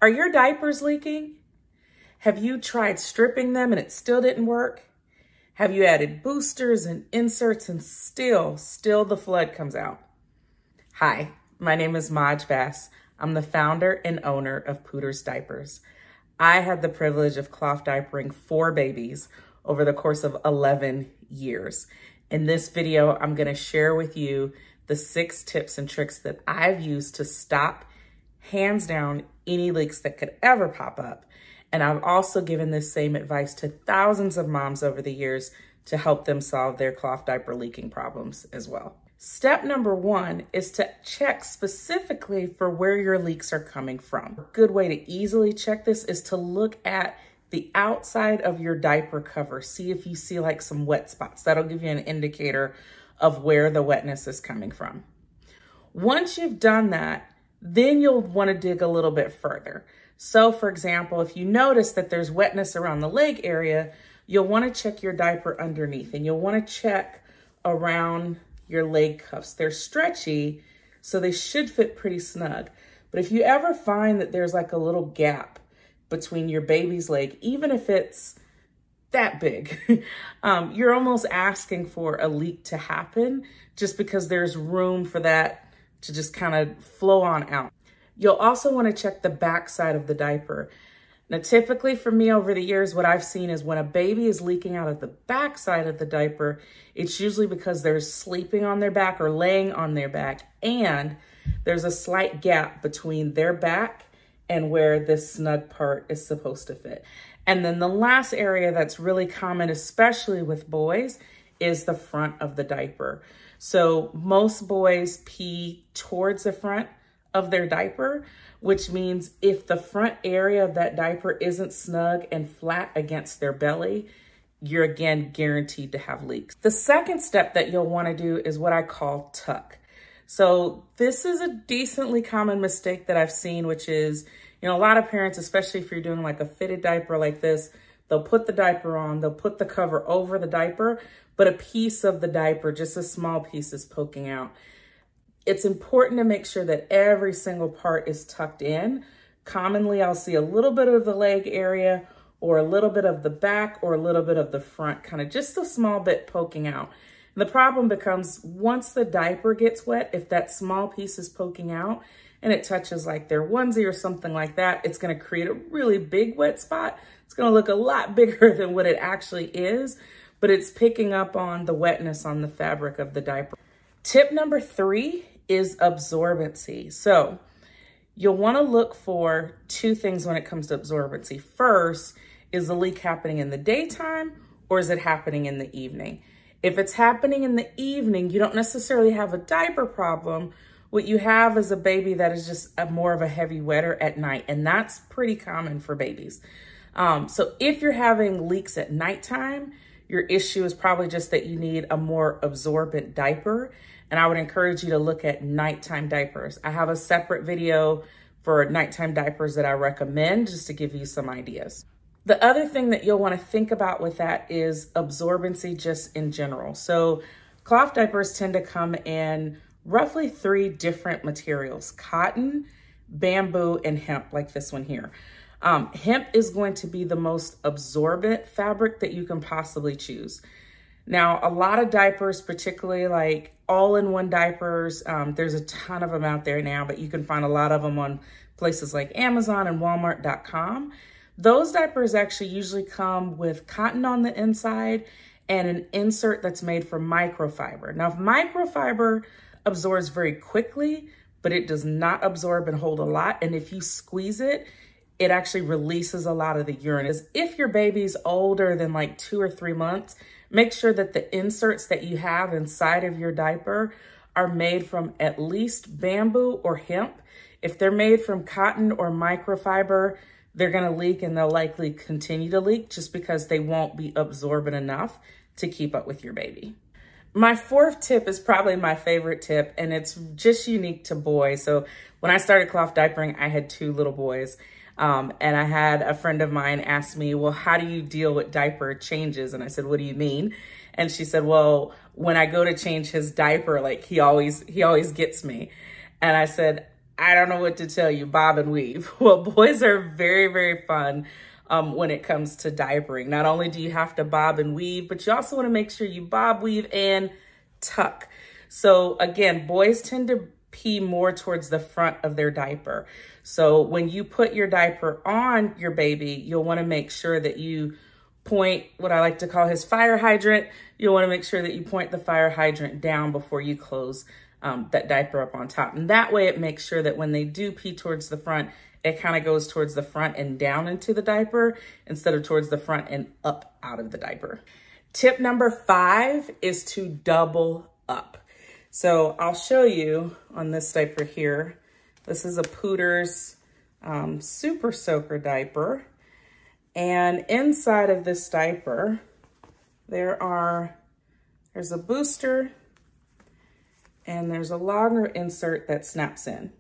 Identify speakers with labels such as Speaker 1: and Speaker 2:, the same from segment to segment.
Speaker 1: Are your diapers leaking? Have you tried stripping them and it still didn't work? Have you added boosters and inserts and still the flood comes out? Hi, my name is Maj Bass. I'm the founder and owner of Pooters Diapers. I had the privilege of cloth diapering 4 babies over the course of 11 years. In this video, I'm gonna share with you the 6 tips and tricks that I've used to stop, hands down, any leaks that could ever pop up. And I've also given this same advice to thousands of moms over the years to help them solve their cloth diaper leaking problems as well. Step number 1 is to check specifically for where your leaks are coming from. A good way to easily check this is to look at the outside of your diaper cover. See if you see like some wet spots. That'll give you an indicator of where the wetness is coming from. Once you've done that, then you'll want to dig a little bit further. So for example, if you notice that there's wetness around the leg area, you'll want to check your diaper underneath, and you'll want to check around your leg cuffs. They're stretchy, so they should fit pretty snug. But if you ever find that there's like a little gap between your baby's leg, even if it's that big, you're almost asking for a leak to happen just because there's room for that to just kind of flow on out. You'll also want to check the back side of the diaper. Now, typically for me over the years, what I've seen is when a baby is leaking out of the back side of the diaper, it's usually because they're sleeping on their back or laying on their back, and there's a slight gap between their back and where this snug part is supposed to fit. And then the last area that's really common, especially with boys, is the front of the diaper. So most boys pee towards the front of their diaper, which means if the front area of that diaper isn't snug and flat against their belly, you're again guaranteed to have leaks. The second step that you'll want to do is what I call tuck. So this is a decently common mistake that I've seen, which is, a lot of parents, especially if you're doing like a fitted diaper like this, they'll put the diaper on, they'll put the cover over the diaper, but a piece of the diaper, just a small piece, is poking out. It's important to make sure that every single part is tucked in. Commonly, I'll see a little bit of the leg area or a little bit of the back or a little bit of the front, kind of just a small bit poking out. And the problem becomes once the diaper gets wet, if that small piece is poking out and it touches like their onesie or something like that, it's gonna create a really big wet spot. It's gonna look a lot bigger than what it actually is, but it's picking up on the wetness on the fabric of the diaper. Tip number 3 is absorbency. So you'll want to look for 2 things when it comes to absorbency. First, is the leak happening in the daytime or is it happening in the evening? If it's happening in the evening, you don't necessarily have a diaper problem. What you have is a baby that is just more of a heavy wetter at night, and that's pretty common for babies. So if you're having leaks at nighttime, your issue is probably just that you need a more absorbent diaper. And I would encourage you to look at nighttime diapers. I have a separate video for nighttime diapers that I recommend just to give you some ideas. The other thing that you'll want to think about with that is absorbency just in general. So cloth diapers tend to come in roughly 3 different materials: cotton, bamboo, and hemp, like this one here. Hemp is going to be the most absorbent fabric that you can possibly choose. Now, a lot of diapers, particularly like all-in-one diapers, there's a ton of them out there now, but you can find a lot of them on places like Amazon and Walmart.com. Those diapers actually usually come with cotton on the inside and an insert that's made from microfiber. Now, microfiber absorbs very quickly, but it does not absorb and hold a lot. And if you squeeze it, it actually releases a lot of the urine. If your baby's older than like 2 or 3 months, make sure that the inserts that you have inside of your diaper are made from at least bamboo or hemp. If they're made from cotton or microfiber, they're gonna leak, and they'll likely continue to leak just because they won't be absorbent enough to keep up with your baby. My 4th tip is probably my favorite tip, and it's just unique to boys. So when I started cloth diapering, I had 2 little boys. And I had a friend of mine ask me, well, how do you deal with diaper changes? And I said, what do you mean? And she said, well, when I go to change his diaper, like he always gets me. And I said, I don't know what to tell you, bob and weave. Well, boys are very, very fun when it comes to diapering. Not only do you have to bob and weave, but you also want to make sure you bob, weave, and tuck. So again, boys tend to pee more towards the front of their diaper. So when you put your diaper on your baby, you'll want to make sure that you point what I like to call his fire hydrant. You'll want to make sure that you point the fire hydrant down before you close that diaper up on top. And that way it makes sure that when they do pee towards the front, it kind of goes towards the front and down into the diaper instead of towards the front and up out of the diaper. Tip number 5 is to double up. So I'll show you on this diaper here. This is a Pooters Super Soaker diaper. And inside of this diaper, there's a booster and there's a longer insert that snaps in.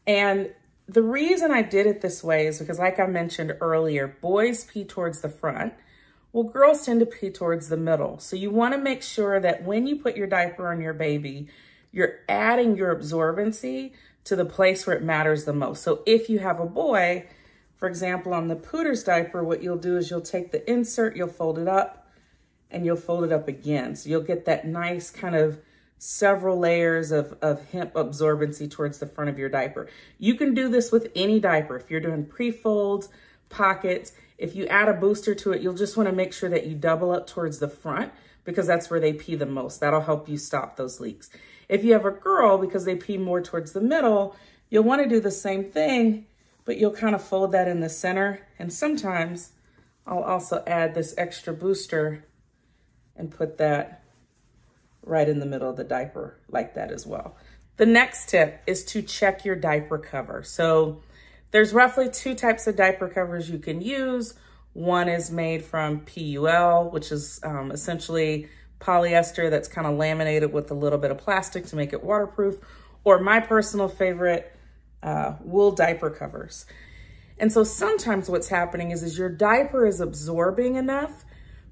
Speaker 1: And the reason I did it this way is because, like I mentioned earlier, boys pee towards the front. Well, girls tend to pee towards the middle. So you want to make sure that when you put your diaper on your baby, you're adding your absorbency to the place where it matters the most. So if you have a boy, for example, on the Pooters diaper, what you'll do is you'll take the insert, you'll fold it up, and you'll fold it up again. So you'll get that nice kind of several layers of hemp absorbency towards the front of your diaper. You can do this with any diaper. If you're doing pre-folds, pockets, if you add a booster to it, you'll just want to make sure that you double up towards the front because that's where they pee the most. That'll help you stop those leaks. If you have a girl, because they pee more towards the middle, you'll want to do the same thing, but you'll kind of fold that in the center. And sometimes I'll also add this extra booster and put that right in the middle of the diaper like that as well. The next tip is to check your diaper cover. So there's roughly 2 types of diaper covers you can use. One is made from PUL, which is essentially polyester that's kind of laminated with a little bit of plastic to make it waterproof, or my personal favorite, wool diaper covers. And so sometimes what's happening is your diaper is absorbing enough,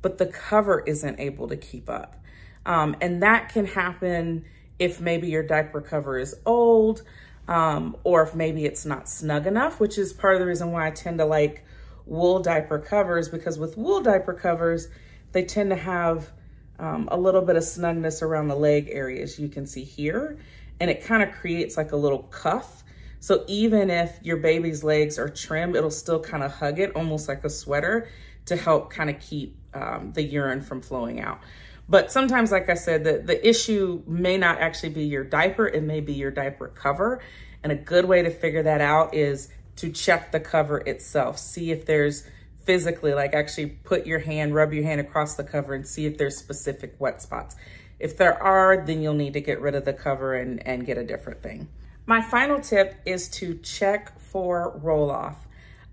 Speaker 1: but the cover isn't able to keep up. And that can happen if maybe your diaper cover is old, or if maybe it's not snug enough, which is part of the reason why I tend to like wool diaper covers, because with wool diaper covers, they tend to have a little bit of snugness around the leg areas you can see here, and it kind of creates like a little cuff. So even if your baby's legs are trimmed, it'll still kind of hug it almost like a sweater to help kind of keep the urine from flowing out. But sometimes, like I said, the issue may not actually be your diaper, it may be your diaper cover. And a good way to figure that out is to check the cover itself. See if there's physically, like actually put your hand, rub your hand across the cover and see if there's specific wet spots. If there are, then you'll need to get rid of the cover and get a different thing. My final tip is to check for roll off.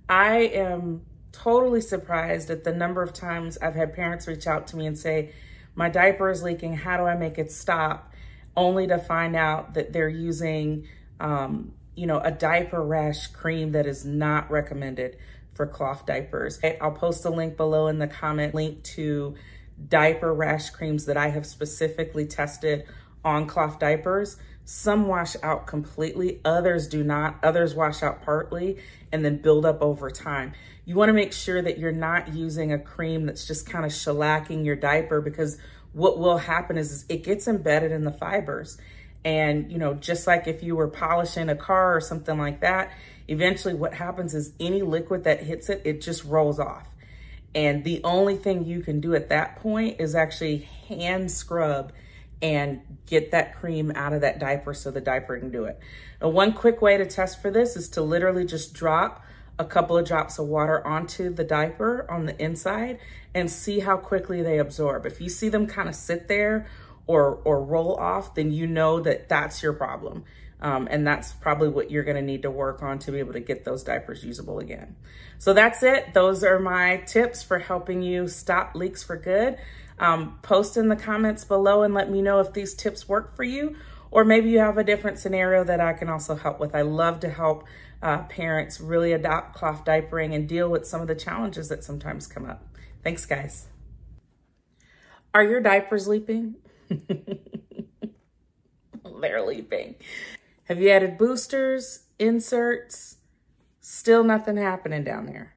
Speaker 1: I am totally surprised at the number of times I've had parents reach out to me and say, my diaper is leaking, how do I make it stop? Only to find out that they're using, a diaper rash cream that is not recommended for cloth diapers. I'll post a link below in the comment, link to diaper rash creams that I have specifically tested on cloth diapers. Some wash out completely, others do not. Others wash out partly and then build up over time. You wanna make sure that you're not using a cream that's just kind of shellacking your diaper, because what will happen is it gets embedded in the fibers. And just like if you were polishing a car or something like that, eventually what happens is any liquid that hits it, it just rolls off. And the only thing you can do at that point is actually hand scrub and get that cream out of that diaper so the diaper can do it. Now, one quick way to test for this is to literally just drop a couple of drops of water onto the diaper on the inside and see how quickly they absorb. If you see them kind of sit there or roll off, then you know that that's your problem. And that's probably what you're gonna need to work on to be able to get those diapers usable again. So that's it. Those are my tips for helping you stop leaks for good. Post in the comments below and let me know if these tips work for you, or maybe you have a different scenario that I can also help with. I love to help parents really adopt cloth diapering and deal with some of the challenges that sometimes come up. Thanks, guys. Are your diapers leaking? They're leaking. Have you added boosters, inserts? Still nothing happening down there.